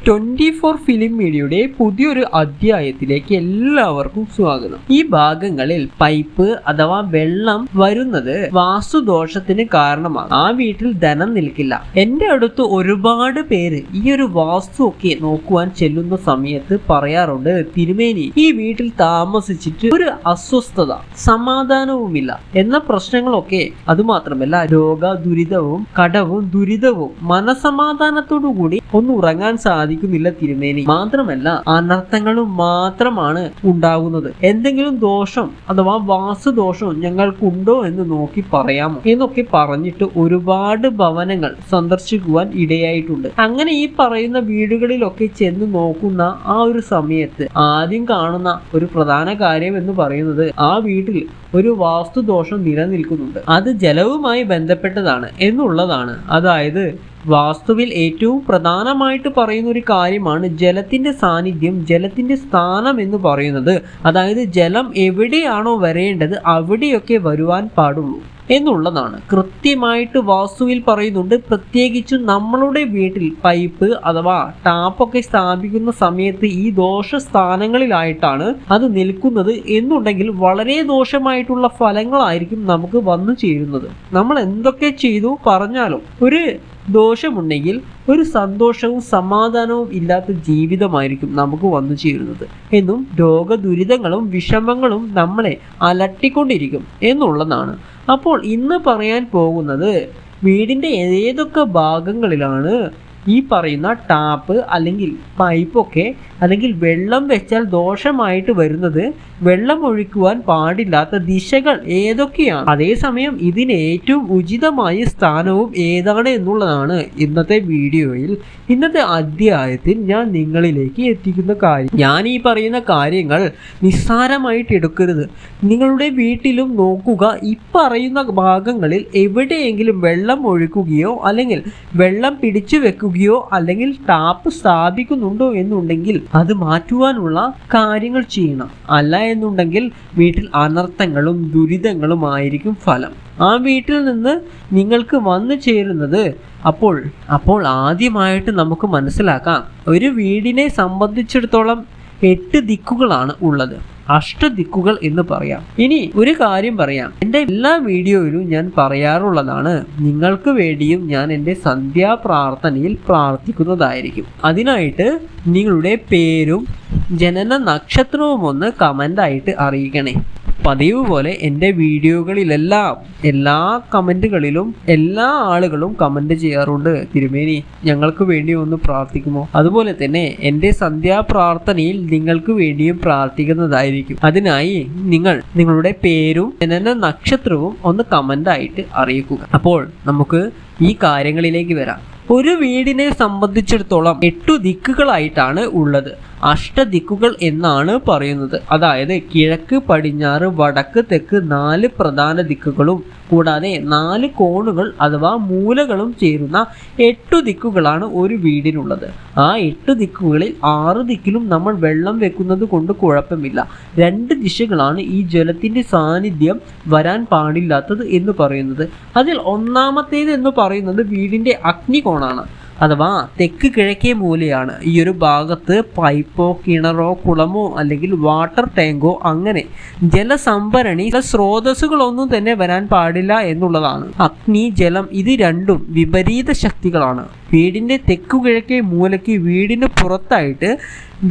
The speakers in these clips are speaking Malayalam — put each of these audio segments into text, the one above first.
24 ഫിലിം മീഡിയയുടെ പുതിയൊരു അധ്യായത്തിലേക്ക് എല്ലാവർക്കും സ്വാഗതം. ഈ ഭാഗങ്ങളിൽ പൈപ്പ് അഥവാ വെള്ളം വരുന്നത് വാസ്തുദോഷത്തിന് കാരണമാണ്. ആ വീട്ടിൽ ധനം നിൽക്കില്ല. എന്റെ അടുത്ത് ഒരുപാട് പേര് ഈ ഒരു വാസ്തു ഒക്കെ നോക്കുവാൻ ചെല്ലുന്ന സമയത്ത് പറയാറുണ്ട്, തിരുമേനി ഈ വീട്ടിൽ താമസിച്ചിട്ട് ഒരു അസ്വസ്ഥത, സമാധാനവുമില്ല എന്ന പ്രശ്നങ്ങളൊക്കെ. അതുമാത്രമല്ല, രോഗ ദുരിതവും കടവും ദുരിതവും മനസമാധാനത്തോടു കൂടി ഒന്ന് ഉറങ്ങാൻ സാധിക്കുന്നില്ല തിരുമേനി. മാത്രമല്ല, അനർത്ഥങ്ങളും മാത്രമാണ് ഉണ്ടാകുന്നത്. എന്തെങ്കിലും ദോഷം അഥവാ വാസ്തുദോഷം ഞങ്ങൾക്കുണ്ടോ എന്ന് നോക്കി പറയാമോ എന്നൊക്കെ പറഞ്ഞിട്ട് ഒരുപാട് ഭവനങ്ങൾ സന്ദർശിക്കുവാൻ ഇടയായിട്ടുണ്ട്. അങ്ങനെ ഈ പറയുന്ന വീടുകളിലൊക്കെ ചെന്ന് നോക്കുന്ന ആ ഒരു സമയത്ത് ആദ്യം കാണുന്ന ഒരു പ്രധാന കാര്യം എന്ന് പറയുന്നത്, ആ വീട്ടിൽ ഒരു വാസ്തുദോഷം നിലനിൽക്കുന്നുണ്ട്. അത് ജലവുമായി ബന്ധപ്പെട്ടതാണ് എന്നുള്ളതാണ്. അതായത് വാസ്തുവിൽ ഏറ്റവും പ്രധാനമായിട്ട് പറയുന്ന ഒരു കാര്യമാണ് ജലത്തിന്റെ സാന്നിധ്യം, ജലത്തിന്റെ സ്ഥാനം എന്ന് പറയുന്നത്. അതായത് ജലം എവിടെയാണോ വരേണ്ടത് അവിടെയൊക്കെ വരുവാൻ പാടുള്ളൂ എന്നുള്ളതാണ് കൃത്യമായിട്ട് വാസ്തുവിൽ പറയുന്നുണ്ട്. പ്രത്യേകിച്ചും നമ്മളുടെ വീട്ടിൽ പൈപ്പ് അഥവാ ടാപ്പൊക്കെ സ്ഥാപിക്കുന്ന സമയത്ത് ഈ ദോഷ സ്ഥാനങ്ങളിലായിട്ടാണ് അത് നിൽക്കുന്നത് എന്നുണ്ടെങ്കിൽ വളരെ ദോഷമായിട്ടുള്ള ഫലങ്ങളായിരിക്കും നമുക്ക് വന്നു ചേരുന്നത്. നമ്മൾ എന്തൊക്കെ ചെയ്തു പറഞ്ഞാലും ഒരു ദോഷമുണ്ടെങ്കിൽ ഒരു സന്തോഷവും സമാധാനവും ഇല്ലാത്ത ജീവിതമായിരിക്കും നമുക്ക് വന്നു ചേരുന്നത് എന്നും രോഗദുരിതങ്ങളും വിഷമങ്ങളും നമ്മളെ അലട്ടിക്കൊണ്ടിരിക്കും എന്നുള്ളതാണ്. അപ്പോൾ ഇന്ന് പറയാൻ പോകുന്നത്, വീടിൻ്റെ ഏതൊക്കെ ഭാഗങ്ങളിലാണ് ഈ പറയുന്ന ടാപ്പ് അല്ലെങ്കിൽ പൈപ്പൊക്കെ അല്ലെങ്കിൽ വെള്ളം വെച്ചാൽ ദോഷമായിട്ട് വരുന്നത്, വെള്ളം ഒഴിക്കുവാൻ പാടില്ലാത്ത ദിശകൾ ഏതൊക്കെയാണ്, അതേസമയം ഇതിന് ഏറ്റവും ഉചിതമായ സ്ഥാനവും ഏതാണ് എന്നുള്ളതാണ് ഇന്നത്തെ വീഡിയോയിൽ, ഇന്നത്തെ അധ്യായത്തിൽ ഞാൻ നിങ്ങളിലേക്ക് എത്തിക്കുന്ന കാര്യം. ഞാൻ ഈ പറയുന്ന കാര്യങ്ങൾ നിസ്സാരമായിട്ട് എടുക്കരുത്. നിങ്ങളുടെ വീട്ടിലും നോക്കുക, ഈ പറയുന്ന ഭാഗങ്ങളിൽ എവിടെയെങ്കിലും വെള്ളം ഒഴിക്കുകയോ അല്ലെങ്കിൽ വെള്ളം പിടിച്ചു വെക്കുകയോ അല്ലെങ്കിൽ ടാപ്പ് സ്ഥാപിക്കുന്നുണ്ടോ എന്നുണ്ടെങ്കിൽ അത് മാറ്റുവാനുള്ള കാര്യങ്ങൾ ചെയ്യണം. അല്ല എന്നുണ്ടെങ്കിൽ വീട്ടിൽ അനർത്ഥങ്ങളും ദുരിതങ്ങളും ആയിരിക്കും ഫലം. ആ വീട്ടിൽ നിന്ന് നിങ്ങൾക്ക് വന്നു ചേരുന്നത് അപ്പോൾ ആദ്യമായിട്ട് നമുക്ക് മനസ്സിലാക്കാം, ഒരു വീടിനെ സംബന്ധിച്ചിടത്തോളം 8 ദിക്കുകളാണ് ഉള്ളത്. അഷ്ടദിക്കുകൾ എന്ന് പറയാം. ഇനി ഒരു കാര്യം പറയാം, എൻ്റെ എല്ലാ വീഡിയോയിലും ഞാൻ പറയാറുള്ളതാണ്, നിങ്ങൾക്ക് വേണ്ടിയും ഞാൻ എൻ്റെ സന്ധ്യാപ്രാർത്ഥനയിൽ പ്രാർത്ഥിക്കുന്നതായിരിക്കും. അതിനായിട്ട് നിങ്ങളുടെ പേരും ജനന നക്ഷത്രവും ഒന്ന് കമൻ്റായിട്ട് അറിയിക്കണേ. പതിവ് പോലെ എൻ്റെ വീഡിയോകളിലെല്ലാം എല്ലാ കമൻറ്റുകളിലും എല്ലാ ആളുകളും കമൻറ്റ് ചെയ്യാറുണ്ട്, തിരുമേനി ഞങ്ങൾക്ക് വേണ്ടി ഒന്ന് പ്രാർത്ഥിക്കുമോ. അതുപോലെ തന്നെ എൻ്റെ സന്ധ്യാപ്രാർത്ഥനയിൽ നിങ്ങൾക്ക് വേണ്ടിയും പ്രാർത്ഥിക്കുന്നതായിരിക്കും. അതിനായി നിങ്ങളുടെ പേരും ജനന നക്ഷത്രവും ഒന്ന് കമൻ്റായിട്ട് അറിയിക്കുക. അപ്പോൾ നമുക്ക് ഈ കാര്യങ്ങളിലേക്ക് വരാം. ഒരു വീടിനെ സംബന്ധിച്ചിടത്തോളം 8 ദിക്കുകളായിട്ടാണ് ഉള്ളത്. അഷ്ടദിക്കുകൾ എന്നാണ് പറയുന്നത്. അതായത് കിഴക്ക്, പടിഞ്ഞാറ്, വടക്ക്, തെക്ക് 4 പ്രധാന ദിക്കുകളും കൂടാതെ 4 കോണുകൾ അഥവാ മൂലകളും ചേരുന്ന 8 ദിക്കുകളാണ് ഒരു വീടിനുള്ളത്. ആ 8 ദിക്കുകളിൽ 6 ദിക്കിലും നമ്മൾ വെള്ളം വെക്കുന്നത് കൊണ്ട് കുഴപ്പമില്ല. 2 ദിശകളാണ് ഈ ജലത്തിൻ്റെ സാന്നിധ്യം വരാൻ പാടില്ലാത്തത് എന്ന് പറയുന്നത്. അതിൽ ഒന്നാമത്തേത് എന്ന് പറയുന്നത് വീടിൻ്റെ അഗ്നികോണാണ്, അഥവാ തെക്ക് കിഴക്കേ മൂലയാണ്. ഈ ഒരു ഭാഗത്ത് പൈപ്പോ കിണറോ കുളമോ അല്ലെങ്കിൽ വാട്ടർ ടാങ്കോ അങ്ങനെ ജലസംഭരണി സ്രോതസ്സുകളൊന്നും തന്നെ വരാൻ പാടില്ല എന്നുള്ളതാണ്. അഗ്നി, ജലം ഇത് രണ്ടും വിപരീത ശക്തികളാണ്. വീടിൻ്റെ തെക്കു കിഴക്കേ മൂലയ്ക്ക് വീടിന് പുറത്തായിട്ട്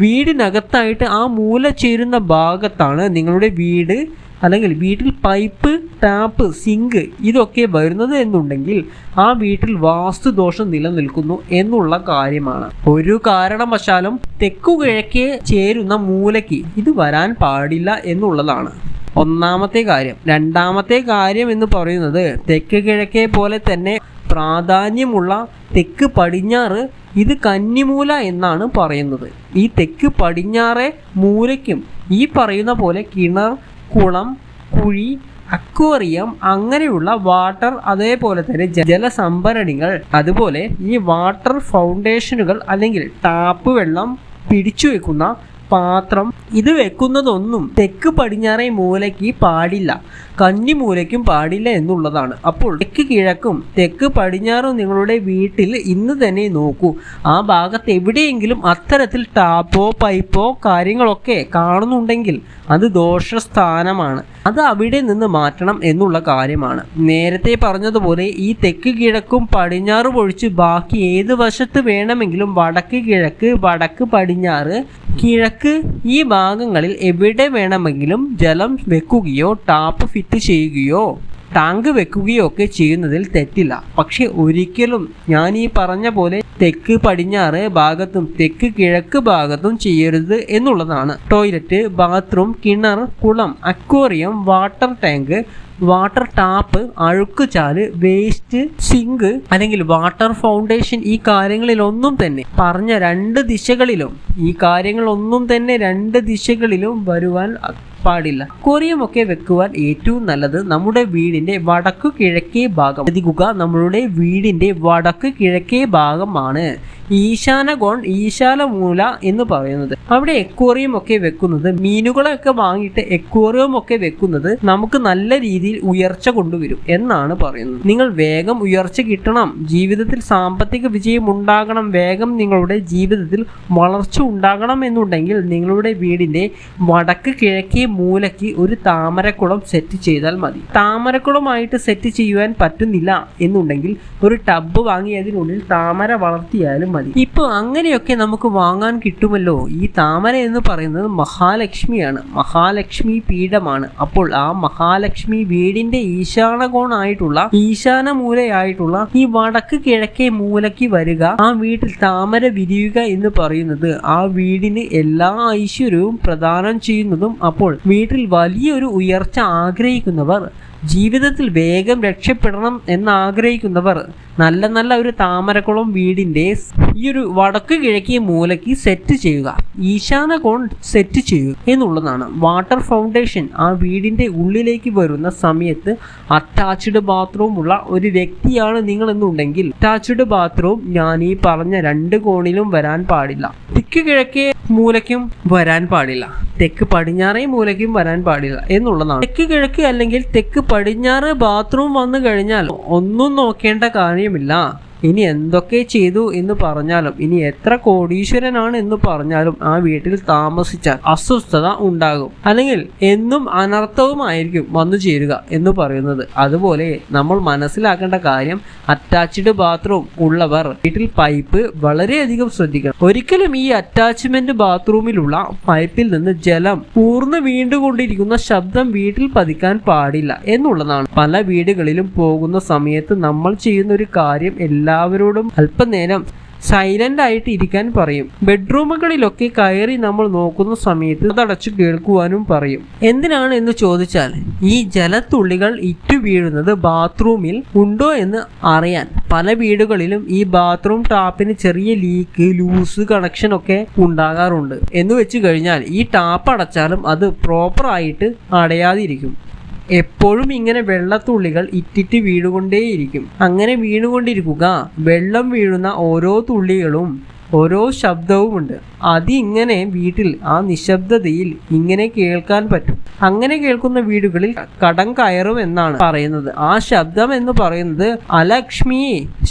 വീടിനകത്തായിട്ട് ആ മൂല ചേരുന്ന ഭാഗത്താണ് നിങ്ങളുടെ വീട് അല്ലെങ്കിൽ വീട്ടിൽ പൈപ്പ്, ടാപ്പ്, സിങ്ക് ഇതൊക്കെ വരുന്നത് എന്നുണ്ടെങ്കിൽ ആ വീട്ടിൽ വാസ്തുദോഷം നിലനിൽക്കുന്നു എന്നുള്ള കാര്യമാണ്. ഒരു കാരണവശാലും തെക്കു കിഴക്കേ ചേരുന്ന മൂലയ്ക്ക് ഇത് വരാൻ പാടില്ല എന്നുള്ളതാണ് ഒന്നാമത്തെ കാര്യം. രണ്ടാമത്തെ കാര്യം എന്ന് പറയുന്നത്, തെക്ക് കിഴക്കേ പോലെ തന്നെ പ്രാധാന്യമുള്ള തെക്ക് പടിഞ്ഞാറ് ഇത് കന്നിമൂല എന്നാണ് പറയുന്നത്. ഈ തെക്ക് പടിഞ്ഞാറേ മൂലയ്ക്കും ഈ പറയുന്ന പോലെ കിണർ, കുളം, കുഴി, അക്വേറിയം അങ്ങനെയുള്ള വാട്ടർ, അതേപോലെ തന്നെ ജലസംഭരണികൾ, അതുപോലെ ഈ വാട്ടർ ഫൗണ്ടേഷനുകൾ അല്ലെങ്കിൽ ടാപ്പ് വെള്ളം പിടിച്ചു വെക്കുന്ന പാത്രം ഇത് വെക്കുന്നതൊന്നും തെക്ക് പടിഞ്ഞാറേ മൂലയ്ക്ക് പാടില്ല, കന്നിമൂലയ്ക്കും പാടില്ല എന്നുള്ളതാണ്. അപ്പോൾ തെക്ക് കിഴക്കും തെക്ക് പടിഞ്ഞാറും നിങ്ങളുടെ വീട്ടിൽ ഇന്ന് തന്നെ നോക്കൂ. ആ ഭാഗത്ത് എവിടെയെങ്കിലും അത്തരത്തിൽ ടാപ്പോ പൈപ്പോ കാര്യങ്ങളൊക്കെ കാണുന്നുണ്ടെങ്കിൽ അത് ദോഷസ്ഥാനമാണ്. അത് അവിടെ നിന്ന് മാറ്റണം എന്നുള്ള കാര്യമാണ്. നേരത്തെ പറഞ്ഞതുപോലെ ഈ തെക്ക് കിഴക്കും പടിഞ്ഞാറും ഒഴിച്ച് ബാക്കി ഏത് വശത്ത് വേണമെങ്കിലും വടക്ക് കിഴക്ക്, വടക്ക് പടിഞ്ഞാറ്, കിഴക്ക് ഈ ഭാഗങ്ങളിൽ എവിടെ വേണമെങ്കിലും ജലം വെക്കുകയോ ടാപ്പ് ഫിറ്റ് ചെയ്യുകയോ ടാങ്ക് വെക്കുകയോ ഒക്കെ ചെയ്യുന്നതിൽ തെറ്റില്ല. പക്ഷെ ഒരിക്കലും ഞാൻ ഈ പറഞ്ഞ പോലെ തെക്ക് പടിഞ്ഞാറ് ഭാഗത്തും തെക്ക് കിഴക്ക് ഭാഗത്തും ചെയ്യരുത് എന്നുള്ളതാണ്. ടോയ്ലറ്റ്, ബാത്റൂം, കിണർ, കുളം, aquarium, water tank, water tap, അഴുക്കുചാല്, വേസ്റ്റ്, സിങ്ക് അല്ലെങ്കിൽ വാട്ടർ ഫൗണ്ടേഷൻ ഈ കാര്യങ്ങളിലൊന്നും തന്നെ പറഞ്ഞ രണ്ട് ദിശകളിലും വരുവാൻ പാടില്ല. അക്വേറിയം ഒക്കെ വെക്കുവാൻ ഏറ്റവും നല്ലത് നമ്മുടെ വീടിന്റെ വടക്കു കിഴക്കേ ഭാഗം. ശ്രദ്ധിക്കുക, നമ്മളുടെ വീടിന്റെ വടക്ക് കിഴക്കേ ഭാഗമാണ് ഈശാനകോൺ, ഈശാനമൂല എന്ന് പറയുന്നത്. അവിടെ എക്വേറിയം ഒക്കെ വെക്കുന്നത്, മീനുകളൊക്കെ വാങ്ങിയിട്ട് എക്വേറിയം ഒക്കെ വെക്കുന്നത് നമുക്ക് നല്ല രീതിയിൽ ഉയർച്ച കൊണ്ടുവരും എന്നാണ് പറയുന്നത്. നിങ്ങൾ വേഗം ഉയർച്ച കിട്ടണം, ജീവിതത്തിൽ സാമ്പത്തിക വിജയം ഉണ്ടാകണം, വേഗം നിങ്ങളുടെ ജീവിതത്തിൽ വളർച്ച ഉണ്ടാകണം എന്നുണ്ടെങ്കിൽ നിങ്ങളുടെ വീടിന്റെ വടക്ക് കിഴക്കേ മൂലയ്ക്ക് ഒരു താമരക്കുളം സെറ്റ് ചെയ്താൽ മതി. താമരക്കുളമായിട്ട് സെറ്റ് ചെയ്യുവാൻ പറ്റുന്നില്ല എന്നുണ്ടെങ്കിൽ ഒരു ടബ് വാങ്ങി അതിനുള്ളിൽ താമര വളർത്തിയാലും മതി. ഇപ്പോൾ അങ്ങനെയൊക്കെ നമുക്ക് വാങ്ങാൻ കിട്ടുമല്ലോ. ഈ താമര എന്ന് പറയുന്നത് മഹാലക്ഷ്മിയാണ്, മഹാലക്ഷ്മി പീഠമാണ്. അപ്പോൾ ആ മഹാലക്ഷ്മി വീടിന്റെ ഈശാനകോണായിട്ടുള്ള, ഈശാനമൂലയായിട്ടുള്ള ഈ വടക്ക് കിഴക്കേ മൂലയ്ക്ക് വരിക, ആ വീട്ടിൽ താമര വിരിയുക എന്ന് പറയുന്നത് ആ വീടിന് എല്ലാ ഐശ്വര്യവും പ്രദാനം ചെയ്യുന്നതും. അപ്പോൾ വീട്ടിൽ വലിയൊരു ഉയർച്ച ആഗ്രഹിക്കുന്നവർ, ജീവിതത്തിൽ വേഗം രക്ഷപ്പെടണം എന്നാഗ്രഹിക്കുന്നവർ നല്ല ഒരു താമരക്കുളം വീടിന്റെ ഈ ഒരു വടക്ക് കിഴക്കേ മൂലയ്ക്ക് സെറ്റ് ചെയ്യുക, ഈശാനകോൺ സെറ്റ് ചെയ്യുക എന്നുള്ളതാണ്. വാട്ടർ ഫൗണ്ടേഷൻ ആ വീടിന്റെ ഉള്ളിലേക്ക് വരുന്ന സമയത്ത് അറ്റാച്ച്ഡ് ബാത്റൂം ഉള്ള ഒരു വ്യക്തിയാണ് നിങ്ങൾ എന്നുണ്ടെങ്കിൽ അറ്റാച്ച്ഡ് ബാത്റൂം ഞാൻ ഈ പറഞ്ഞ രണ്ട് കോണിലും വരാൻ പാടില്ല. തെക്ക് കിഴക്കേ മൂലയ്ക്കും വരാൻ പാടില്ല, തെക്ക് പടിഞ്ഞാറേ മൂലയ്ക്കും വരാൻ പാടില്ല എന്നുള്ളതാണ്. തെക്ക് കിഴക്ക് അല്ലെങ്കിൽ തെക്ക് പടിഞ്ഞാറ് ബാത്റൂം വന്നു കഴിഞ്ഞാൽ ഒന്നും നോക്കേണ്ട കാര്യമില്ല. ഇനി എന്തൊക്കെ ചെയ്തു എന്ന് പറഞ്ഞാലും, ഇനി എത്ര കോടീശ്വരനാണ് എന്ന് പറഞ്ഞാലും ആ വീട്ടിൽ താമസിച്ചാൽ അസ്വസ്ഥത ഉണ്ടാകും, അല്ലെങ്കിൽ എന്നും അനർത്ഥവുമായിരിക്കും വന്നു ചേരുക എന്ന് പറയുന്നത്. അതുപോലെ നമ്മൾ മനസ്സിലാക്കേണ്ട കാര്യം, അറ്റാച്ച്ഡ് ബാത്റൂം ഉള്ളവർ വീട്ടിൽ പൈപ്പ് വളരെയധികം ശ്രദ്ധിക്കണം. ഒരിക്കലും ഈ അറ്റാച്ച്മെന്റ് ബാത്റൂമിലുള്ള പൈപ്പിൽ നിന്ന് ജലം ഊർന്ന് വീണ്ടുകൊണ്ടിരിക്കുന്ന ശബ്ദം വീട്ടിൽ പതിക്കാൻ പാടില്ല എന്നുള്ളതാണ്. പല വീടുകളിലും പോകുന്ന സമയത്ത് നമ്മൾ ചെയ്യുന്ന ഒരു കാര്യം എല്ലാവരോടും അല്പനേരം സൈലന്റ് ആയിട്ട് ഇരിക്കാൻ പറയും. ബെഡ്റൂമുകളിലൊക്കെ കയറി നമ്മൾ നോക്കുന്ന സമയത്ത് അതടച്ചു കേൾക്കുവാനും പറയും. എന്തിനാണ് എന്ന് ചോദിച്ചാൽ, ഈ ജലത്തുള്ളികൾ ഇറ്റു വീഴുന്നത് ബാത്റൂമിൽ ഉണ്ടോ എന്ന് അറിയാൻ. പല വീടുകളിലും ഈ ബാത്റൂം ടാപ്പിന് ചെറിയ ലീക്ക്, ലൂസ് കണക്ഷൻ ഒക്കെ ഉണ്ടാകാറുണ്ട്. എന്ന് വെച്ച് കഴിഞ്ഞാൽ ഈ ടാപ്പ് അടച്ചാലും അത് പ്രോപ്പർ ആയിട്ട് അടയാതിരിക്കും. എപ്പോഴും ഇങ്ങനെ വെള്ളത്തുള്ളികൾ ഇറ്റിറ്റ് വീണുകൊണ്ടേയിരിക്കും. അങ്ങനെ വീണുകൊണ്ടിരിക്കുക, വെള്ളം വീഴുന്ന ഓരോ തുള്ളികളും ഓരോ ശബ്ദവുമുണ്ട്. അതിങ്ങനെ വീട്ടിൽ ആ നിശബ്ദതയിൽ ഇങ്ങനെ കേൾക്കാൻ പറ്റും. അങ്ങനെ കേൾക്കുന്ന വീടുകളിൽ കടം കയറും എന്നാണ് പറയുന്നത്. ആ ശബ്ദം എന്ന് പറയുന്നത് അലക്ഷ്മി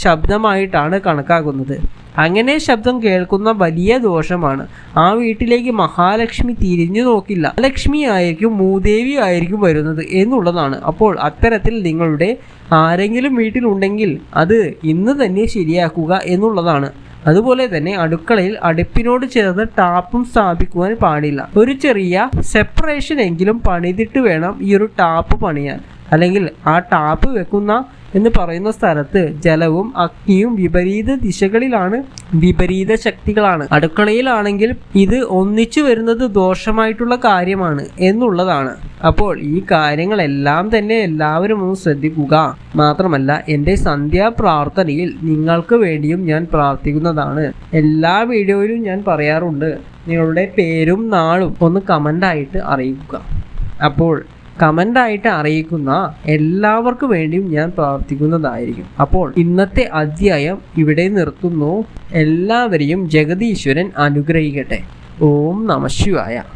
ശബ്ദമായിട്ടാണ് കണക്കാക്കുന്നത്. അങ്ങനെ ശബ്ദം കേൾക്കുന്ന വലിയ ദോഷമാണ്. ആ വീട്ടിലേക്ക് മഹാലക്ഷ്മി തിരിഞ്ഞു നോക്കില്ല, ലക്ഷ്മി ആയിരിക്കും, മൂദേവി ആയിരിക്കും വരുന്നത് എന്നുള്ളതാണ്. അപ്പോൾ അത്തരത്തിൽ നിങ്ങളുടെ ആരെങ്കിലും വീട്ടിലുണ്ടെങ്കിൽ അത് ഇന്ന് തന്നെ ശരിയാക്കുക എന്നുള്ളതാണ്. അതുപോലെ തന്നെ അടുക്കളയിൽ അടുപ്പിനോട് ചേർന്ന് ടാപ്പും സ്ഥാപിക്കുവാൻ പാടില്ല. ഒരു ചെറിയ സെപ്പറേഷൻ എങ്കിലും പണിതിട്ട് വേണം ഈ ഒരു ടാപ്പ് പണിയാൻ. അല്ലെങ്കിൽ ആ ടാപ്പ് വെക്കുന്ന എന്ന് പറയുന്ന സ്ഥലത്ത് ജലവും അഗ്നിയും വിപരീത ദിശകളിലാണ്, വിപരീത ശക്തികളാണ്. അടുക്കളയിലാണെങ്കിൽ ഇത് ഒന്നിച്ചു വരുന്നത് ദോഷമായിട്ടുള്ള കാര്യമാണ് എന്നുള്ളതാണ്. അപ്പോൾ ഈ കാര്യങ്ങളെല്ലാം തന്നെ എല്ലാവരും ഒന്ന് ശ്രദ്ധിക്കുക. മാത്രമല്ല, എൻ്റെ സന്ധ്യാപ്രാർത്ഥനയിൽ നിങ്ങൾക്ക് വേണ്ടിയും ഞാൻ പ്രാർത്ഥിക്കുന്നതാണ്. എല്ലാ വീഡിയോയിലും ഞാൻ പറയാറുണ്ട്, നിങ്ങളുടെ പേരും നാളും ഒന്ന് കമൻ്റായിട്ട് അറിയിക്കുക. അപ്പോൾ കമൻ്റായിട്ട് അറിയിക്കുന്ന എല്ലാവർക്കും വേണ്ടിയും ഞാൻ പ്രാർത്ഥിക്കുന്നതായിരിക്കും. അപ്പോൾ ഇന്നത്തെ അധ്യായം ഇവിടെ നിർത്തുന്നു. എല്ലാവരെയും ജഗദീശ്വരൻ അനുഗ്രഹിക്കട്ടെ. ഓം നമഃ ശിവായ.